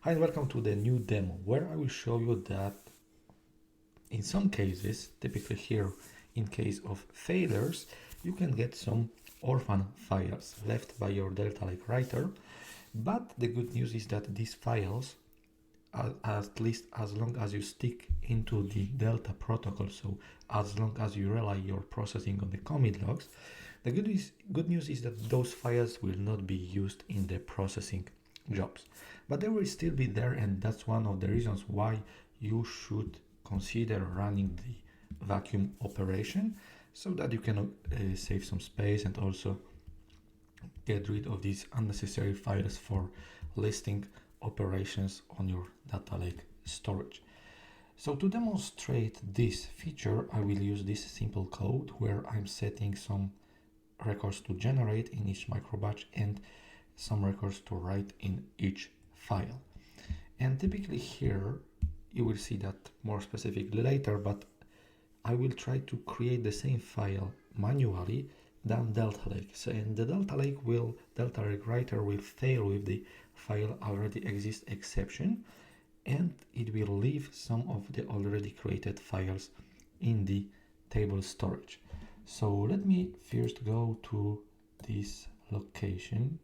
Hi and welcome to the new demo where I will show you that in some cases, typically here in case of failures, you can get some orphan files left by your Delta Lake writer. But the good news is that these files, at least as long as you stick into the Delta protocol, so as long as you rely your processing on the commit logs, the good news is that those files will not be used in the processing jobs, but they will still be there, and that's one of the reasons why you should consider running the vacuum operation so that you can save some space and also get rid of these unnecessary files for listing operations on your data lake storage. So to demonstrate this feature, I will use this simple code where I'm setting some records to generate in each microbatch and some records to write in each file. And typically here you will see that more specifically later, but I will try to create the same file manually than Delta Lake. So, and the Delta Lake writer will fail with the file already exists exception, and it will leave some of the already created files in the table storage. So let me first go to this location.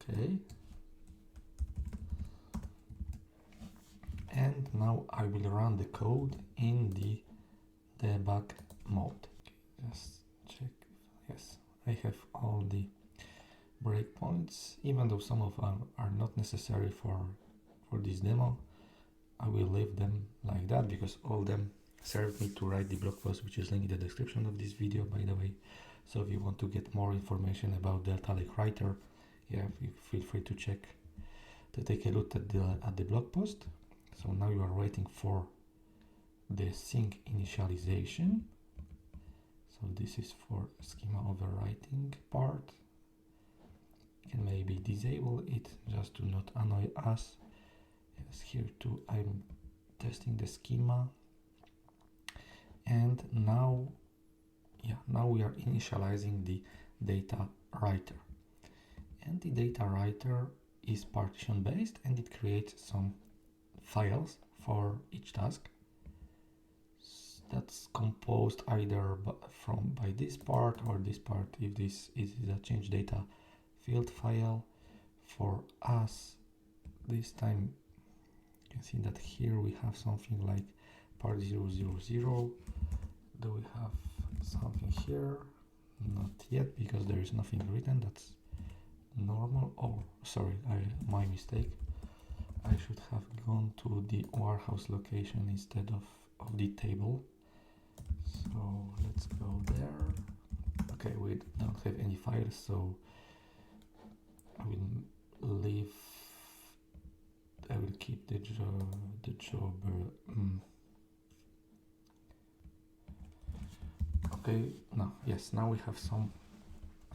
Okay. And now I will run the code in the debug mode. Just check. Yes, I have all the breakpoints, even though some of them are not necessary for this demo. I will leave them like that because all of them serve me to write the blog post, which is linked in the description of this video, by the way. So if you want to get more information about Delta Lake Writer, yeah, feel free to take a look at the blog post. So now you are waiting for the sync initialization. So this is for schema overwriting part. You can maybe disable it just to not annoy us. Yes, here too I'm testing the schema. And now we are initializing the data writer. And the data writer is partition based and it creates some files for each task that's composed either by this part or this part. If this is a change data field file for us, this time you can see that here we have something like part 000. Do we have something here? Not yet, because there is nothing written. That's normal. Oh, sorry, my mistake. I should have gone to the warehouse location instead of the table. So let's go there. Okay, we don't have any files, so I will keep the job. Okay, now we have some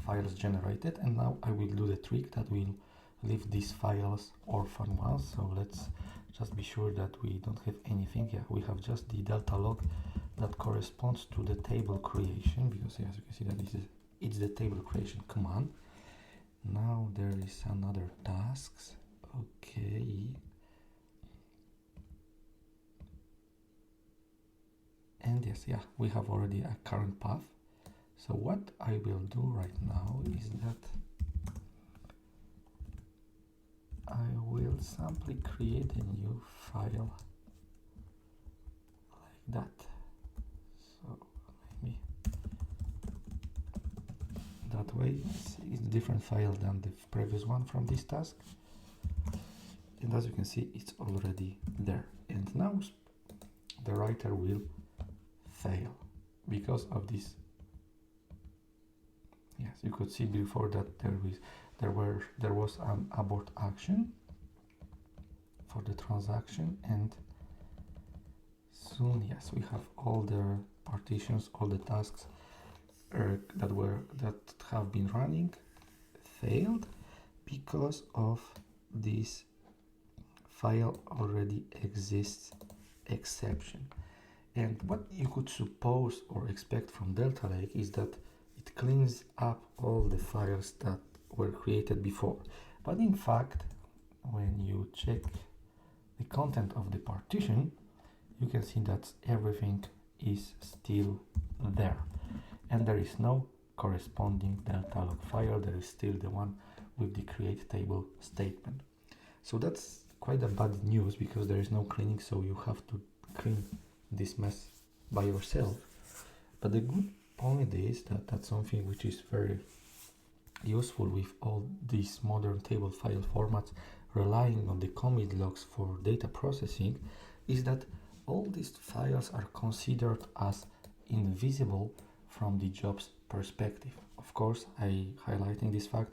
files generated, and now I will do the trick that will leave these files orphan ones. So let's just be sure that we don't have anything. Yeah, we have just the delta log that corresponds to the table creation, because as you can see that it's the table creation command. Now there is another tasks. Okay. And yes, yeah, we have already a current path. So what I will do right now is that I will simply create a new file like that. So maybe that way it's a different file than the previous one from this task. And as you can see, it's already there. And now the writer will fail because of this. Yes, you could see before that there was an abort action for the transaction, and soon, yes, we have all the partitions, all the tasks that have been running failed because of this file already exists exception. And what you could suppose or expect from Delta Lake is that it it cleans up all the files that were created before. But in fact, when you check the content of the partition, you can see that everything is still there, and there is no corresponding delta log file. There is still the one with the create table statement. So that's quite a bad news, because there is no cleaning, so you have to clean this mess by yourself. But the good point is that that's something which is very useful with all these modern table file formats relying on the commit logs for data processing, is that all these files are considered as invisible from the job's perspective. Of course, I highlighting this fact,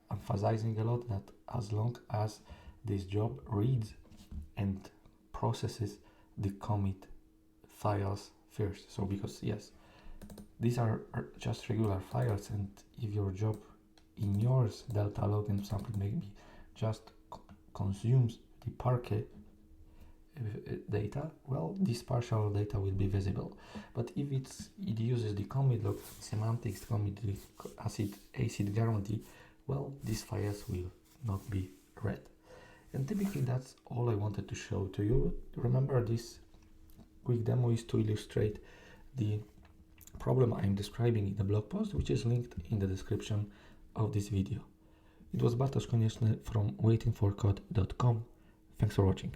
emphasizing a lot that as long as this job reads and processes the commit files first. So because yes, these are just regular files, and if your job ignores delta log and something maybe just consumes the parquet data, well, this partial data will be visible. But if it uses the commit log semantics, commit acid guarantee, well, these files will not be read. And typically that's all I wanted to show to you. Remember, this quick demo is to illustrate the problem I'm describing in the blog post, which is linked in the description of this video. It was Bartosz Konieczny from waitingforcode.com. Thanks for watching.